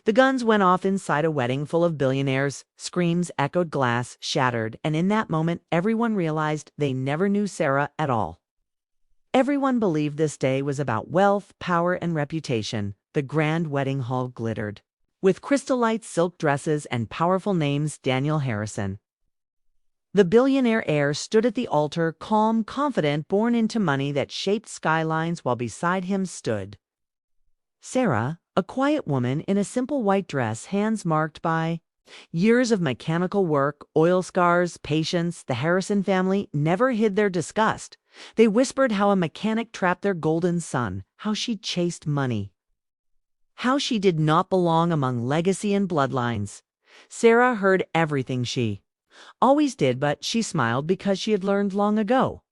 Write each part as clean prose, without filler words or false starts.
The guns went off inside a wedding full of billionaires. Screams echoed, glass shattered, and in that moment, everyone realized they never knew Sarah at all. Everyone believed this day was about wealth, power, and reputation. The grand wedding hall glittered with crystal-light silk dresses and powerful names. Daniel Harrison, the billionaire heir, stood at the altar, calm, confident, born into money that shaped skylines, while beside him stood Sarah, a quiet woman in a simple white dress, hands marked by years of mechanical work, oil scars, patience. The Harrison family never hid their disgust. They whispered how a mechanic trapped their golden son, how she chased money, how she did not belong among legacy and bloodlines. Sarah heard everything. She always did, but she smiled because she had learned long ago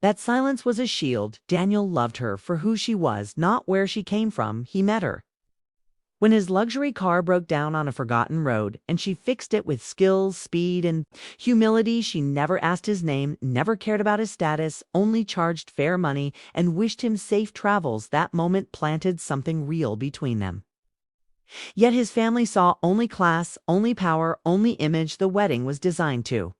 that silence was a shield. Daniel loved her for who she was, not where she came from. He met her when his luxury car broke down on a forgotten road, and she fixed it with skill, speed, and humility. She never asked his name, never cared about his status, only charged fair money and wished him safe travels. That moment planted something real between them. Yet his family saw only class, only power, only image. The wedding was designed to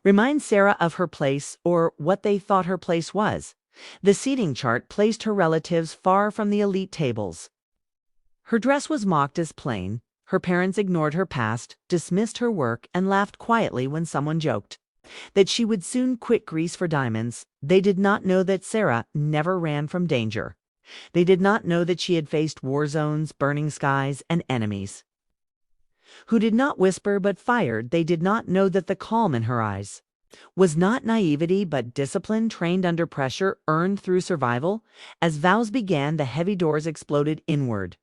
remind Sarah of her place, or what they thought her place was. The seating chart placed her relatives far from the elite tables. Her dress was mocked as plain. Her parents ignored her past, dismissed her work, and laughed quietly when someone joked that she would soon quit Greece for diamonds. They did not know that Sarah never ran from danger. They did not know that she had faced war zones, burning skies, and enemies who did not whisper but fired. They did not know that the calm in her eyes was not naivety but discipline, trained under pressure, earned through survival. As vows began, the heavy doors exploded inward.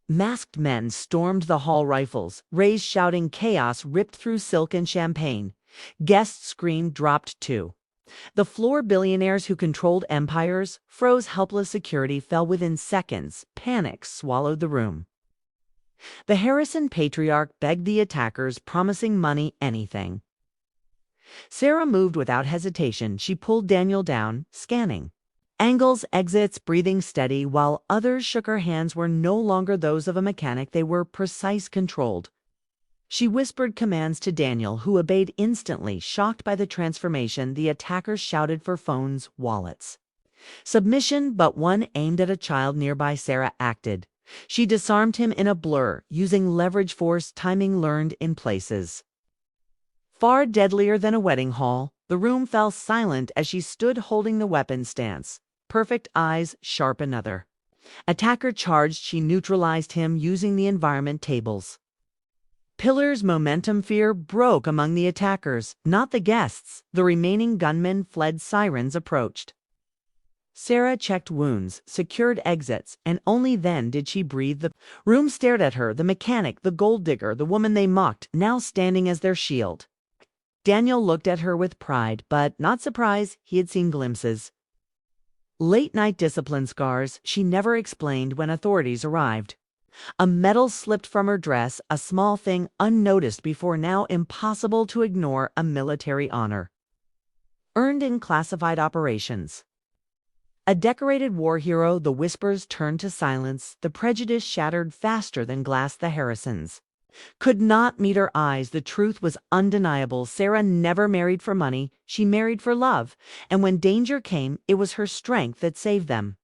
Masked men stormed the hall, rifles raised, shouting. Chaos ripped through silk and champagne. Guests screamed, dropped to the floor. Billionaires who controlled empires froze helpless. Security fell within seconds. Panic swallowed the room. The Harrison patriarch begged the attackers, promising money, anything. Sarah moved without hesitation. She pulled Daniel down, scanning angles, exits, breathing steady, while others shook. Her hands were no longer those of a mechanic. They were precise, controlled. She whispered commands to Daniel, who obeyed instantly. Shocked by the transformation, the attackers shouted for phones, wallets. Submission but one aimed at a child nearby. Sarah acted. She disarmed him in a blur, using leverage, force, timing learned in places far deadlier than a wedding hall. The room fell silent as she stood holding the weapon stance. Perfect eyes, sharp. Another attacker charged. She neutralized him using the environment tables. Pillars, momentum. Fear broke among the attackers, not the guests. The remaining gunmen fled. Sirens approached. Sarah checked wounds, secured exits, and only then did she breathe. The room stared at her, the mechanic, the gold digger, the woman they mocked, now standing as their shield. Daniel looked at her with pride, but not surprise. He had seen glimpses. Late-night discipline scars she never explained when authorities arrived. A medal slipped from her dress, a small thing unnoticed before, now impossible to ignore. A military honor earned in classified operations. A decorated war hero. The whispers turned to silence. The prejudice shattered faster than glass. The Harrisons could not meet her eyes. The truth was undeniable. Sarah never married for money. She married for love. And when danger came, it was her strength that saved them.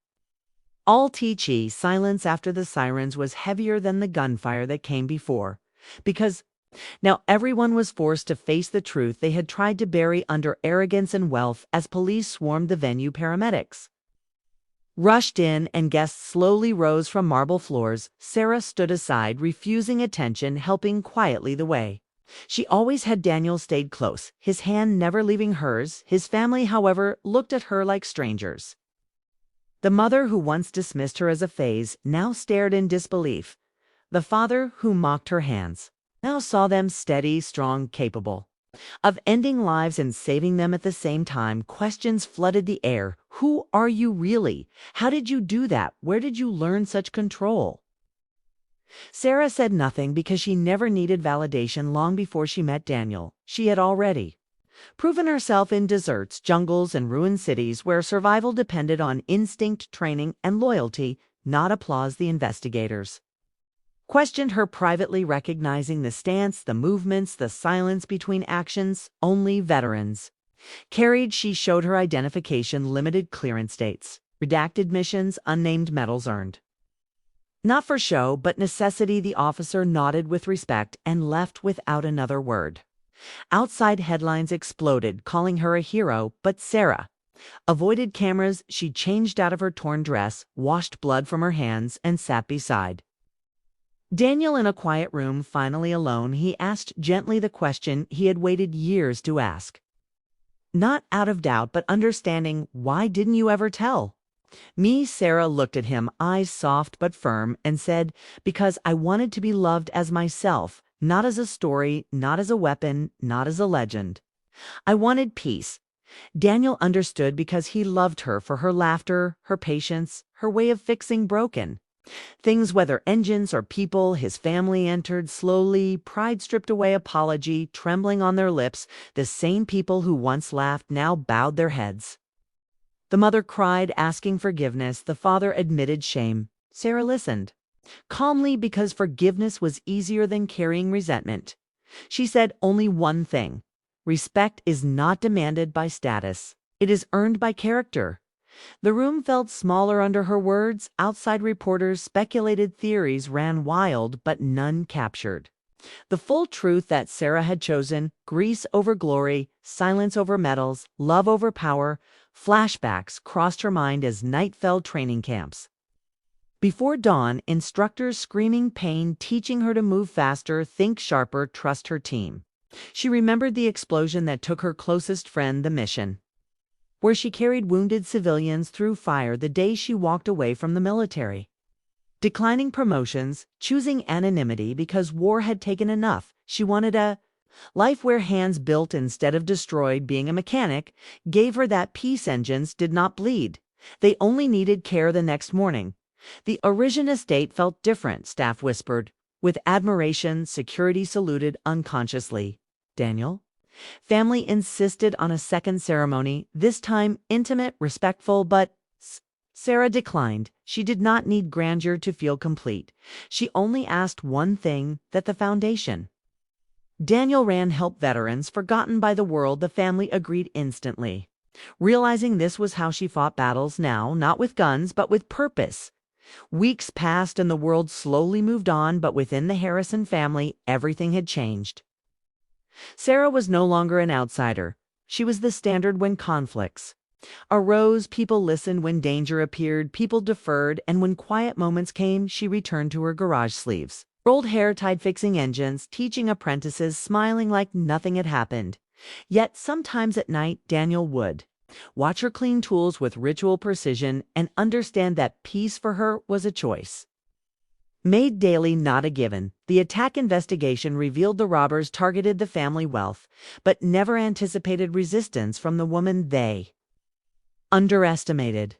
All teachy silence after the sirens was heavier than the gunfire that came before. Because now everyone was forced to face the truth they had tried to bury under arrogance and wealth. As police swarmed the venue, paramedics rushed in, and guests slowly rose from marble floors. Sarah stood aside, refusing attention, helping quietly the way. She always had. Daniel stayed close, his hand never leaving hers. His family, however, looked at her like strangers. The mother who once dismissed her as a phase now stared in disbelief. The father who mocked her hands now saw them steady, strong, capable of ending lives and saving them at the same time. Questions flooded the air. Who are you really? How did you do that? Where did you learn such control? Sarah said nothing because she never needed validation. Long before she met Daniel, she had already proven herself in deserts, jungles, and ruined cities where survival depended on instinct, training, and loyalty, not applause. The investigators questioned her privately, recognizing the stance, the movements, the silence between actions. Only veterans. Carried, she showed her identification, limited clearance dates, redacted missions, unnamed medals earned. Not for show, but necessity. The officer nodded with respect and left without another word. Outside headlines exploded, calling her a hero, but Sarah avoided cameras. She changed out of her torn dress, washed blood from her hands, and sat beside Daniel in a quiet room. Finally alone, he asked gently the question he had waited years to ask. Not out of doubt, but understanding. Why didn't you ever tell me? Sarah looked at him, eyes soft but firm, and said, because I wanted to be loved as myself, not as a story, not as a weapon, not as a legend. I wanted peace. Daniel understood because he loved her for her laughter, her patience, her way of fixing broken things, whether engines or people. His family entered slowly, pride stripped away, apology trembling on their lips. The same people who once laughed now bowed their heads. The mother cried, asking forgiveness. The father admitted shame. Sarah listened calmly because forgiveness was easier than carrying resentment. She said only one thing: respect is not demanded by status. It is earned by character. The room felt smaller under her words. Outside reporters speculated, theories ran wild, but none captured the full truth that Sarah had chosen grace over glory, silence over medals, love over power. Flashbacks crossed her mind as night fell. Training camps. Before dawn, instructors screaming pain, teaching her to move faster, think sharper, trust her team. She remembered the explosion that took her closest friend, the mission where she carried wounded civilians through fire, the day she walked away from the military. Declining promotions, choosing anonymity because war had taken enough. She wanted a life where hands built instead of destroyed. Being a mechanic gave her that peace. Engines did not bleed. They only needed care. The next morning, the Origin estate felt different. Staff whispered with admiration. Security saluted unconsciously. Daniel? Family insisted on a second ceremony, this time intimate, respectful, but Sarah declined. She did not need grandeur to feel complete. She only asked one thing: that the foundation. Daniel ran help veterans, forgotten by the world. The family agreed instantly, realizing this was how she fought battles now, not with guns, but with purpose. Weeks passed and the world slowly moved on, but within the Harrison family, everything had changed. Sarah was no longer an outsider. She was the standard when conflicts arose. People listened when danger appeared. People deferred, and when quiet moments came, she returned to her garage sleeves, rolled hair tied, fixing engines, teaching apprentices, smiling like nothing had happened. Yet sometimes at night, Daniel would watch her clean tools with ritual precision and understand that peace for her was a choice made daily, not a given. The attack investigation revealed the robbers targeted the family wealth, but never anticipated resistance from the woman they underestimated.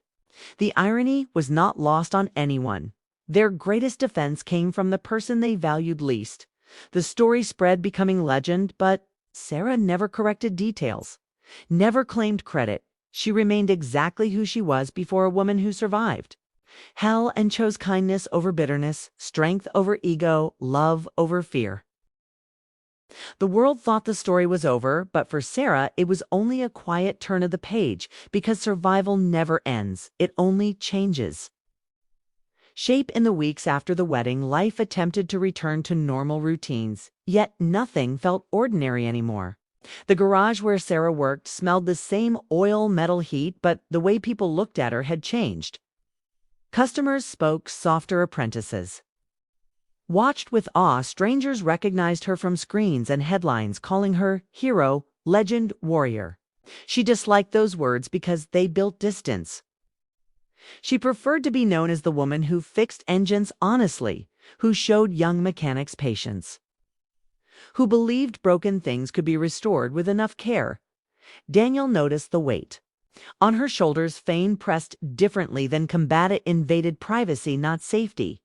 The irony was not lost on anyone. Their greatest defense came from the person they valued least. The story spread, becoming legend, but Sarah never corrected details, never claimed credit. She remained exactly who she was before, a woman who survived hell and chose kindness over bitterness, strength over ego, love over fear. The world thought the story was over, but for Sarah, it was only a quiet turn of the page, because survival never ends, it only changes shape. In the weeks after the wedding, life attempted to return to normal routines, yet nothing felt ordinary anymore. The garage where Sarah worked smelled the same oil, metal heat, but the way people looked at her had changed. Customers spoke softer, apprentices watched with awe, strangers recognized her from screens and headlines, calling her hero, legend, warrior. She disliked those words because they built distance. She preferred to be known as the woman who fixed engines honestly, who showed young mechanics patience, who believed broken things could be restored with enough care. Daniel noticed the weight on her shoulders. Fame pressed differently than combat. It invaded privacy, not safety.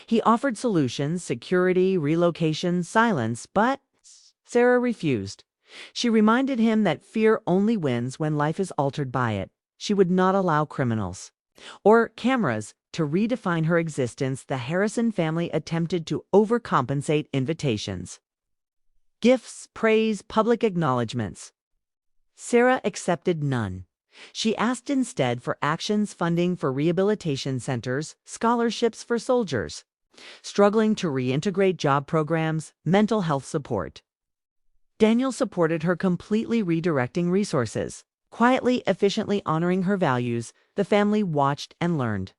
He offered solutions: security, relocation, silence, but Sarah refused. She reminded him that fear only wins when life is altered by it. She would not allow criminals or cameras To redefine her existence, the Harrison family attempted to overcompensate invitations. Gifts, praise, public acknowledgments. Sarah accepted none. She asked instead for actions funding for rehabilitation centers, scholarships for soldiers, struggling to reintegrate job programs, mental health support. Daniel supported her, completely redirecting resources. Quietly, efficiently honoring her values, the family watched and learned.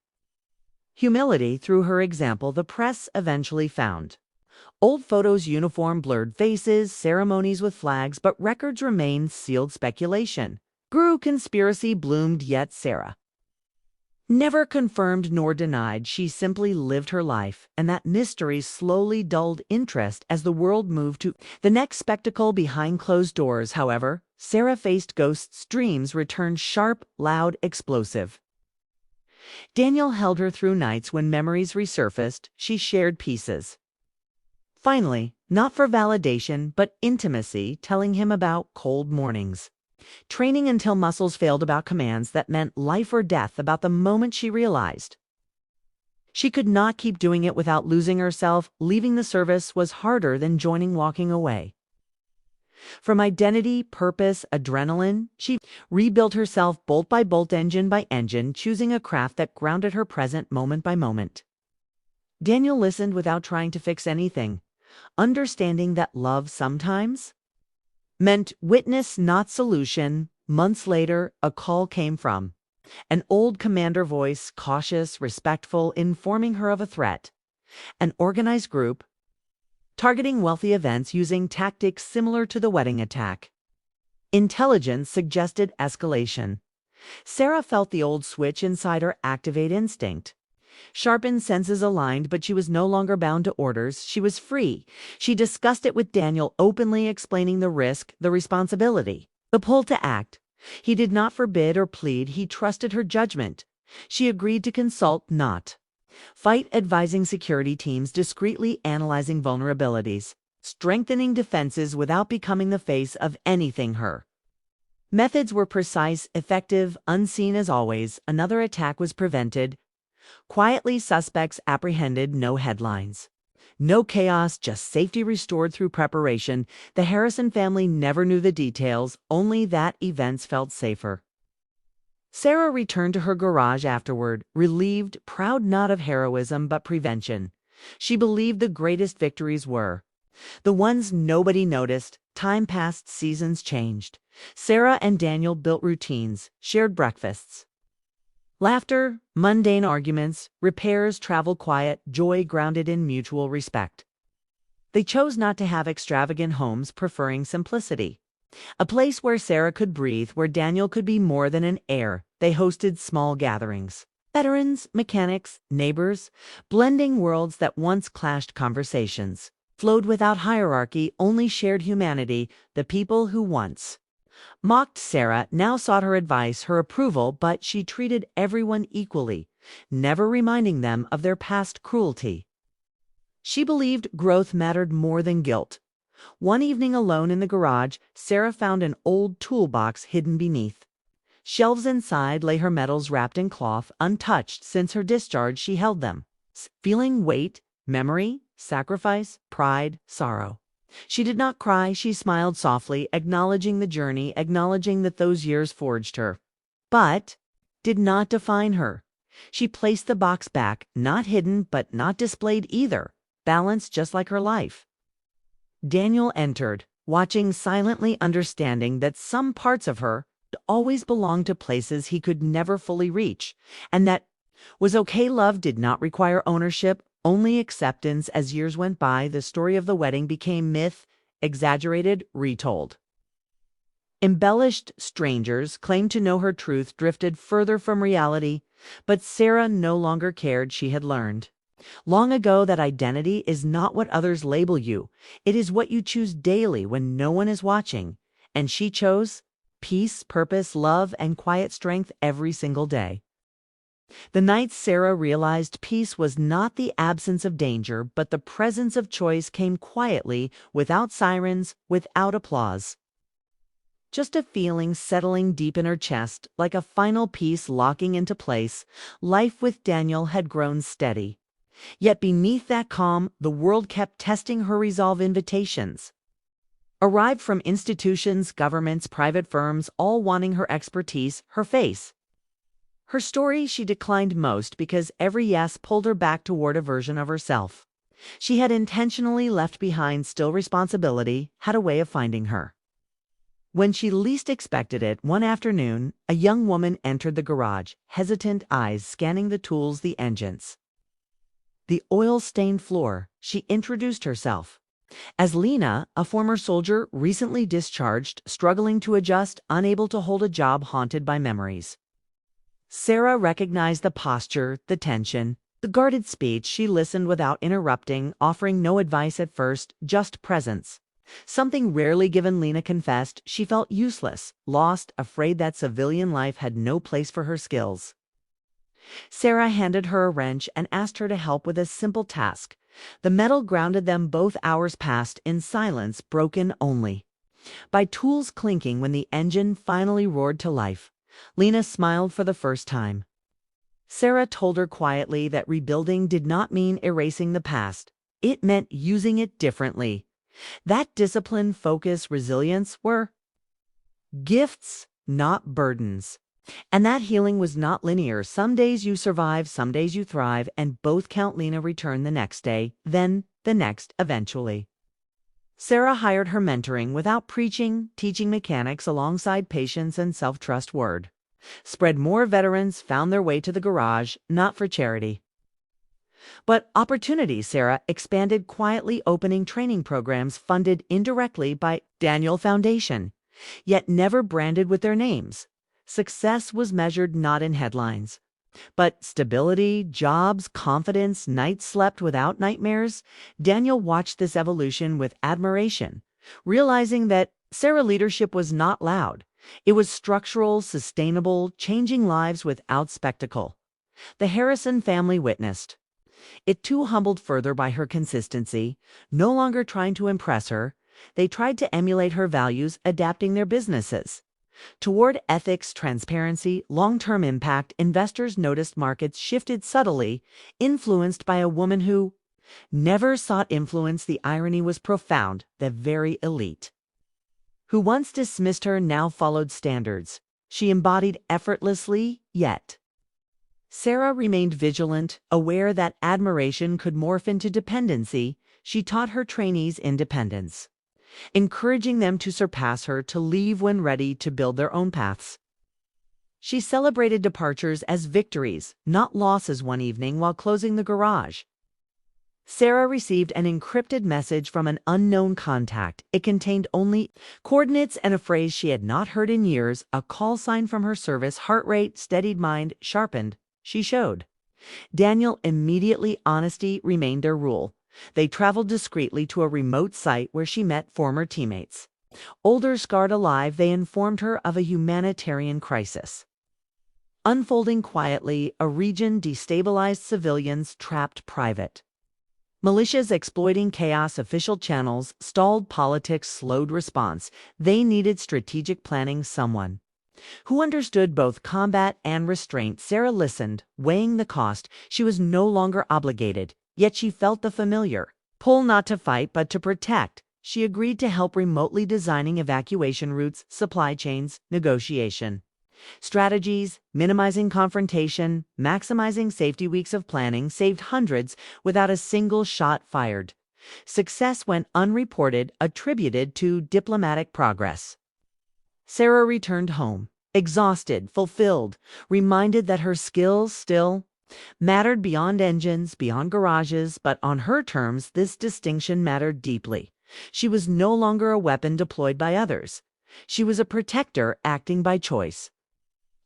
Humility through her example, the press eventually found. Old photos, uniform, blurred faces, ceremonies with flags, but records remained sealed speculation. Grew, conspiracy bloomed, yet Sarah never confirmed nor denied. She simply lived her life, and that mystery slowly dulled interest as the world moved to the next spectacle behind closed doors. However, Sarah faced ghosts. Dreams returned, sharp, loud, explosive. Daniel held her through nights when memories resurfaced. She shared pieces. Finally, not for validation, but intimacy, telling him about cold mornings. Training until muscles failed, about commands that meant life or death, about the moment she realized she could not keep doing it without losing herself. Leaving the service was harder than joining, walking away. From identity, purpose, adrenaline, she rebuilt herself bolt by bolt, engine by engine, choosing a craft that grounded her present, moment by moment. Daniel listened without trying to fix anything, understanding that love sometimes meant witness, not solution. Months later, a call came from an old commander voice, cautious, respectful, informing her of a threat. An organized group targeting wealthy events using tactics similar to the wedding attack. Intelligence suggested escalation. Sarah felt the old switch inside her activate, instinct. Sharpened, senses aligned, but she was no longer bound to orders. She was free. She discussed it with Daniel, openly explaining the risk, the responsibility, the pull to act. He did not forbid or plead. He trusted her judgment. She agreed to consult, not fight, advising security teams, discreetly analyzing vulnerabilities, strengthening defenses without becoming the face of anything. Her methods were precise, effective, unseen. As always, another attack was prevented. Quietly, suspects apprehended, no headlines. No chaos, just safety restored through preparation. The Harrison family never knew the details, only that events felt safer. Sarah returned to her garage afterward, relieved, proud not of heroism but prevention. She believed the greatest victories were the ones nobody noticed. Time passed, seasons changed. Sarah and Daniel built routines, shared breakfasts. Laughter, mundane arguments, repairs, travel quiet, joy grounded in mutual respect. They chose not to have extravagant homes, preferring simplicity. A place where Sarah could breathe, where Daniel could be more than an heir. They hosted small gatherings. Veterans, mechanics, neighbors, blending worlds that once clashed. Conversations flowed without hierarchy, only shared humanity. The people who once mocked Sarah now sought her advice, her approval, but she treated everyone equally, never reminding them of their past cruelty. She believed growth mattered more than guilt. One evening, alone in the garage, Sarah found an old toolbox hidden beneath. Shelves inside lay her medals wrapped in cloth, untouched since her discharge. She held them, feeling weight, memory, sacrifice, pride, sorrow. She did not cry. She smiled softly, acknowledging the journey, acknowledging that those years forged her, but did not define her. She placed the box back, not hidden, but not displayed either, balanced just like her life. Daniel entered, watching silently, understanding that some parts of her always belonged to places he could never fully reach, and that was okay. Love did not require ownership, only acceptance. As years went by, the story of the wedding became myth, exaggerated, retold. Embellished, strangers claimed to know her truth, drifted further from reality, but Sarah no longer cared. She had learned long ago that identity is not what others label you. It is what you choose daily when no one is watching. And she chose peace, purpose, love, and quiet strength every single day. The night Sarah realized peace was not the absence of danger, but the presence of choice, came quietly, without sirens, without applause. just a feeling settling deep in her chest, like a final piece locking into place. Life with Daniel had grown steady. Yet beneath that calm, the world kept testing her resolve. Invitations arrived from institutions, governments, private firms, all wanting her expertise, her face. Her story she declined most because every yes pulled her back toward a version of herself she had intentionally left behind. Still, responsibility had a way of finding her. When she least expected it, one afternoon, a young woman entered the garage, hesitant eyes scanning the tools, the engines, the oil-stained floor. She introduced herself as Lena, a former soldier recently discharged, struggling to adjust, unable to hold a job, haunted by memories. Sarah recognized the posture, the tension, the guarded speech. She listened without interrupting, offering no advice at first, just presence. Something rarely given. Lena confessed she felt useless, lost, afraid that civilian life had no place for her skills. Sarah handed her a wrench and asked her to help with a simple task. The metal grounded them. Both. Hours passed in silence, broken only by tools clinking. When the engine finally roared to life, Lena smiled for the first time. Sarah told her quietly that rebuilding did not mean erasing the past. It meant using it differently. That discipline, focus, resilience were gifts, not burdens. And that healing was not linear. Some days you survive, some days you thrive, and both count. Lena returned the next day, then the next, eventually. Sarah hired her mentoring without preaching, teaching mechanics alongside patience and self-trust. Word spread. More veterans found their way to the garage, not for charity, but opportunity. Sarah expanded quietly, opening training programs funded indirectly by Daniel Foundation, yet never branded with their names. Success was measured not in headlines, but stability, jobs, confidence, nights slept without nightmares. Daniel watched this evolution with admiration, realizing that Sarah's leadership was not loud. It was structural, sustainable, changing lives without spectacle. The Harrison family witnessed it too, humbled further by her consistency. No longer trying to impress her, they tried to emulate her values, adapting their businesses toward ethics, transparency, long-term impact. Investors noticed markets shifted subtly, influenced by a woman who never sought influence. The irony was profound. The very elite who once dismissed her now followed standards she embodied effortlessly. Yet Sarah remained vigilant, aware that admiration could morph into dependency. She taught her trainees independence, encouraging them to surpass her, to leave when ready, to build their own paths. She celebrated departures as victories, not losses. One evening, while closing the garage, Sarah received an encrypted message from an unknown contact. It contained only coordinates and a phrase she had not heard in years, a call sign from her service. Heart rate steadied, mind sharpened. She showed Daniel immediately. Honesty remained their rule. They traveled discreetly to a remote site where she met former teammates. Older, scarred, alive, they informed her of a humanitarian crisis unfolding quietly, a region destabilized, civilians trapped, private militias exploiting chaos, official channels stalled, politics slowed response. They needed strategic planning, someone who understood both combat and restraint. Sarah listened, weighing the cost. She was no longer obligated, yet she felt the familiar pull, not to fight, but to protect. She agreed to help remotely, designing evacuation routes, supply chains, negotiation strategies, minimizing confrontation, maximizing safety. Weeks of planning saved hundreds without a single shot fired. Success went unreported, attributed to diplomatic progress. Sarah returned home, exhausted, fulfilled, reminded that her skills still mattered beyond engines, beyond garages, but on her terms. This distinction mattered deeply. She was no longer a weapon deployed by others. She was a protector acting by choice.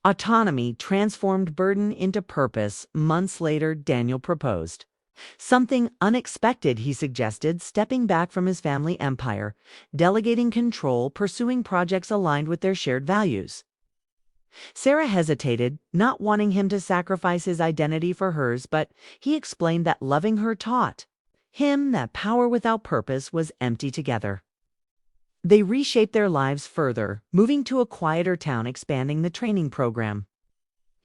Autonomy transformed burden into purpose. Months later, Daniel proposed something unexpected. He suggested stepping back from his family empire, delegating control, pursuing projects aligned with their shared values. Sarah hesitated, not wanting him to sacrifice his identity for hers, but he explained that loving her taught him that power without purpose was empty. Together They reshaped their lives further, moving to a quieter town, expanding the training program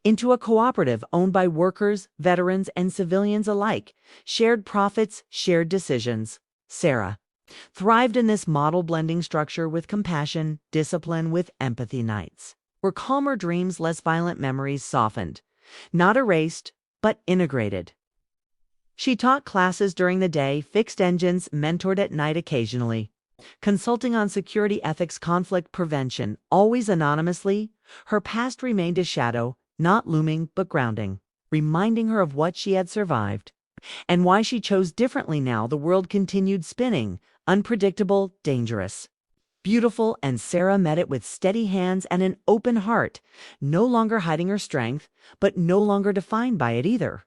into a cooperative owned by workers, veterans, and civilians alike. Shared profits, shared decisions. Sarah thrived in this model, blending structure with compassion, discipline with empathy. Nights where calmer dreams, less violent memories softened, not erased, but integrated. She taught classes during the day, fixed engines, mentored at night occasionally, consulting on security, ethics, conflict prevention, always anonymously. Her past remained a shadow, not looming but grounding, reminding her of what she had survived and why she chose differently. Now the world continued spinning, unpredictable, dangerous, beautiful, and Sarah met it with steady hands and an open heart, no longer hiding her strength, but no longer defined by it either.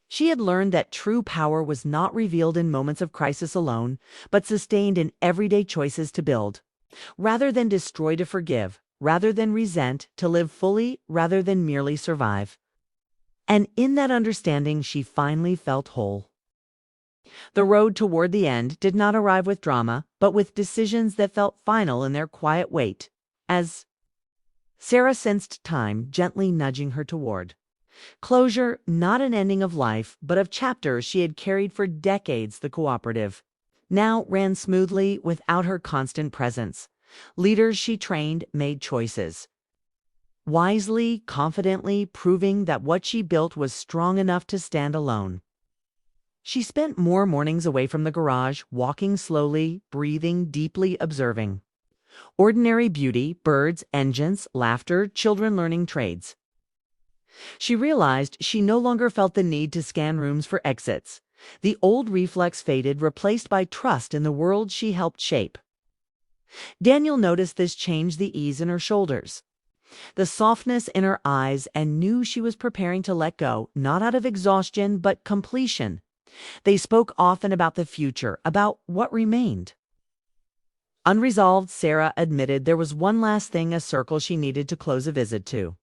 She had learned that true power was not revealed in moments of crisis alone, but sustained in everyday choices to build, rather than destroy, to forgive, rather than resent, to live fully, rather than merely survive. And in that understanding, she finally felt whole. The road toward the end did not arrive with drama, but with decisions that felt final in their quiet weight, as Sarah sensed time gently nudging her toward closure, not an ending of life, but of chapters she had carried for decades. The cooperative now ran smoothly without her constant presence. Leaders she trained made choices wisely, confidently, proving that what she built was strong enough to stand alone. She spent more mornings away from the garage, walking slowly, breathing deeply, observing ordinary beauty, birds, engines, laughter, children learning trades. She realized she no longer felt the need to scan rooms for exits. The old reflex faded, replaced by trust in the world she helped shape. Daniel noticed this change: the ease in her shoulders, the softness in her eyes, and knew she was preparing to let go, not out of exhaustion, but completion. They spoke often about the future, about what remained unresolved. Sarah admitted there was one last thing, a circle she needed to close, a visit to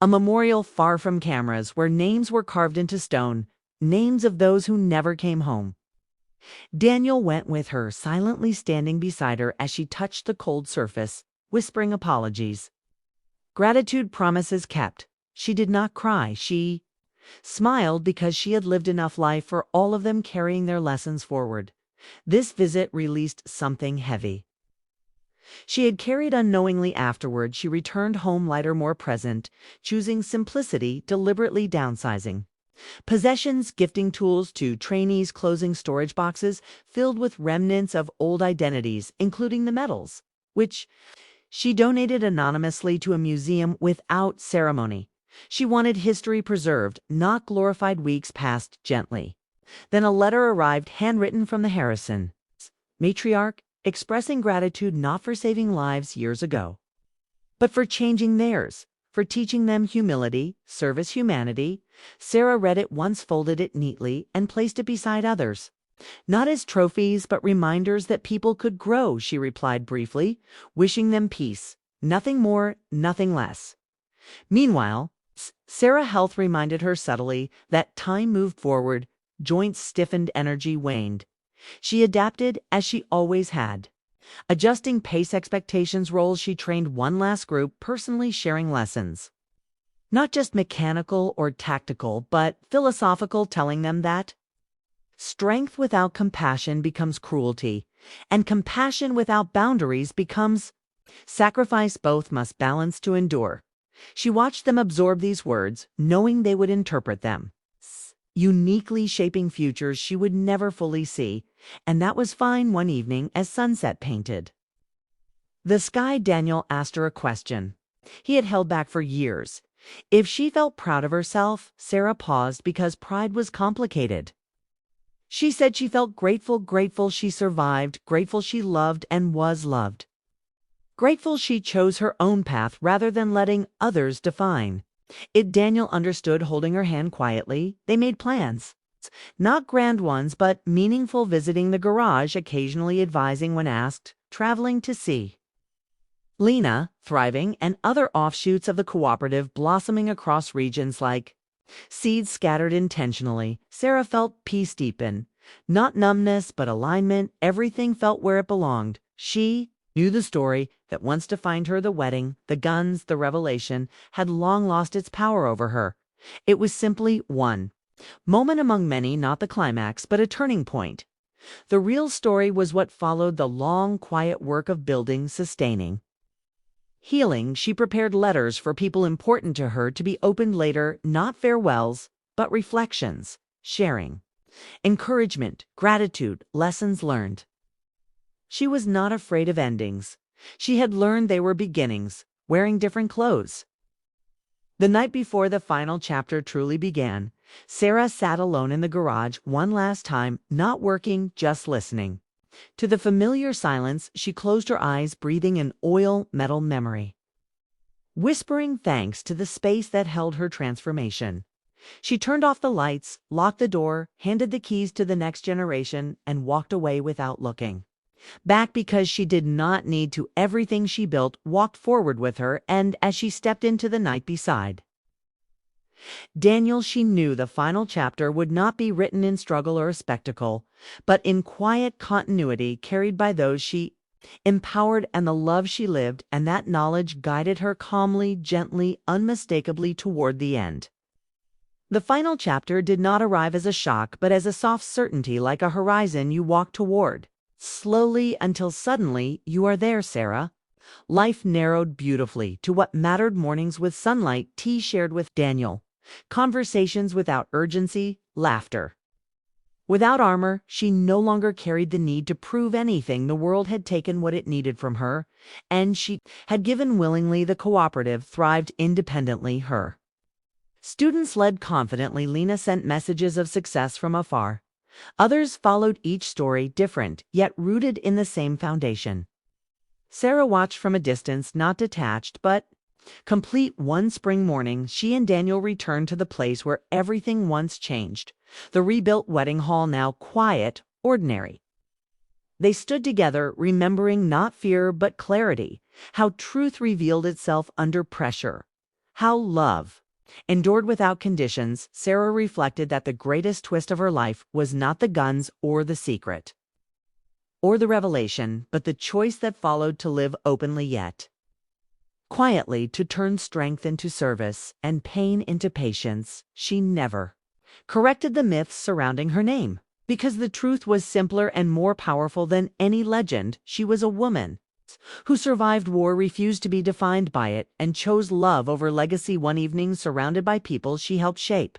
a memorial far from cameras, where names were carved into stone, names of those who never came home. Daniel went with her, silently standing beside her as she touched the cold surface, whispering apologies, gratitude, promises kept. She did not cry. She smiled because she had lived enough life for all of them, carrying their lessons forward. This visit released something heavy she had carried unknowingly. Afterward, she returned home lighter, more present, choosing simplicity, deliberately downsizing possessions, gifting tools to trainees, closing storage boxes filled with remnants of old identities, including the medals, which she donated anonymously to a museum without ceremony. She wanted history preserved, not glorified. Weeks passed gently. Then a letter arrived, handwritten from the Harrison matriarch, expressing gratitude not for saving lives years ago, but for changing theirs, for teaching them humility, service, humanity. Sarah read it once, folded it neatly, and placed it beside others. Not as trophies, but reminders that people could grow. She replied briefly, wishing them peace. Nothing more, nothing less. Meanwhile, Sarah's health reminded her subtly that time moved forward, joints stiffened, energy waned. She adapted as she always had, adjusting pace, expectations, roles. She trained one last group, personally sharing lessons, not just mechanical or tactical, but philosophical, telling them that strength without compassion becomes cruelty, and compassion without boundaries becomes sacrifice. Both must balance to endure. She watched them absorb these words, knowing they would interpret them, uniquely shaping futures she would never fully see. And that was fine. One evening, as sunset painted the sky, Daniel asked her a question he had held back for years. If she felt proud of herself. Sarah paused, because pride was complicated. She said she felt grateful, grateful she survived, grateful she loved and was loved, grateful she chose her own path rather than letting others define it. Daniel understood, holding her hand quietly. They made plans, not grand ones, but meaningful, visiting the garage, occasionally advising when asked, traveling to see Lena thriving, and other offshoots of the cooperative blossoming across regions like seeds scattered intentionally. Sarah felt peace deepen, not numbness, but alignment. Everything felt where it belonged. She Knew the story that once defined her, the wedding, the guns, the revelation, had long lost its power over her. It was simply one moment among many, not the climax, but a turning point. The real story was what followed: the long, quiet work of building, sustaining, healing. She prepared letters for people important to her to be opened later, not farewells, but reflections, sharing, encouragement, gratitude, lessons learned. She was not afraid of endings. She had learned they were beginnings, wearing different clothes. The night before the final chapter truly began, Sarah sat alone in the garage one last time, not working, just listening. To the familiar silence, she closed her eyes, breathing in oil metal memory, whispering thanks to the space that held her transformation. She turned off the lights, locked the door, handed the keys to the next generation, and walked away without looking back, because she did not need to. Everything she built walked forward with her, and as she stepped into the night beside Daniel, she knew the final chapter would not be written in struggle or spectacle, but in quiet continuity, carried by those she empowered and the love she lived, and that knowledge guided her calmly, gently, unmistakably toward the end. The final chapter did not arrive as a shock, but as a soft certainty, like a horizon you walk toward, slowly, until suddenly you are there, Sarah. Life narrowed beautifully to what mattered: mornings with sunlight, tea shared with Daniel, conversations without urgency, laughter without armor. She no longer carried the need to prove anything. The world had taken what it needed from her, and she had given willingly. The cooperative thrived independently. Her students led confidently. Lena sent messages of success from afar. Others followed, each story different, yet rooted in the same foundation. Sarah watched from a distance, not detached, but complete. One spring morning, she and Daniel returned to the place where everything once changed, the rebuilt wedding hall, now quiet, ordinary. They stood together, remembering not fear but clarity, how truth revealed itself under pressure, how love endured without conditions. Sarah reflected that the greatest twist of her life was not the guns or the secret or the revelation, but the choice that followed: to live openly yet quietly, to turn strength into service and pain into patience. She never corrected the myths surrounding her name, because the truth was simpler and more powerful than any legend. She was a woman who survived war, refused to be defined by it, and chose love over legacy. One evening, surrounded by people she helped shape,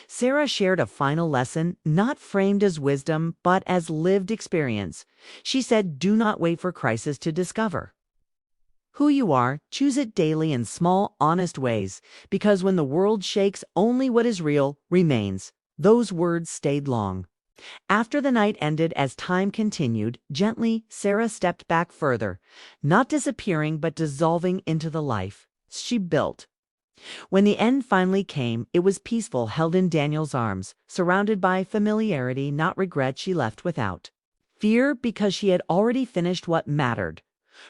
Sarah shared a final lesson, not framed as wisdom, but as lived experience. She said, "Do not wait for crisis to discover who you are. Choose it daily in small, honest ways, because when the world shakes, only what is real remains." Those words stayed long after the night ended. As time continued, gently, Sarah stepped back further, not disappearing, but dissolving into the life she built. When the end finally came, it was peaceful, held in Daniel's arms, surrounded by familiarity, not regret. She left without fear, because she had already finished what mattered.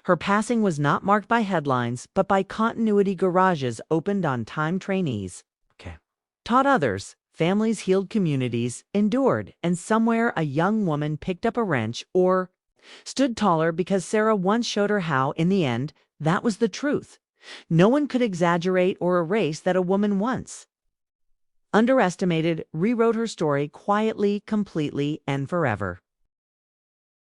Her passing was not marked by headlines, but by continuity. Garages opened on time, trainees taught others, families healed, communities endured, and somewhere a young woman picked up a wrench or stood taller, because Sarah once showed her how. In the end, that was the truth. No one could exaggerate or erase that a woman once underestimated rewrote her story quietly, completely, and forever.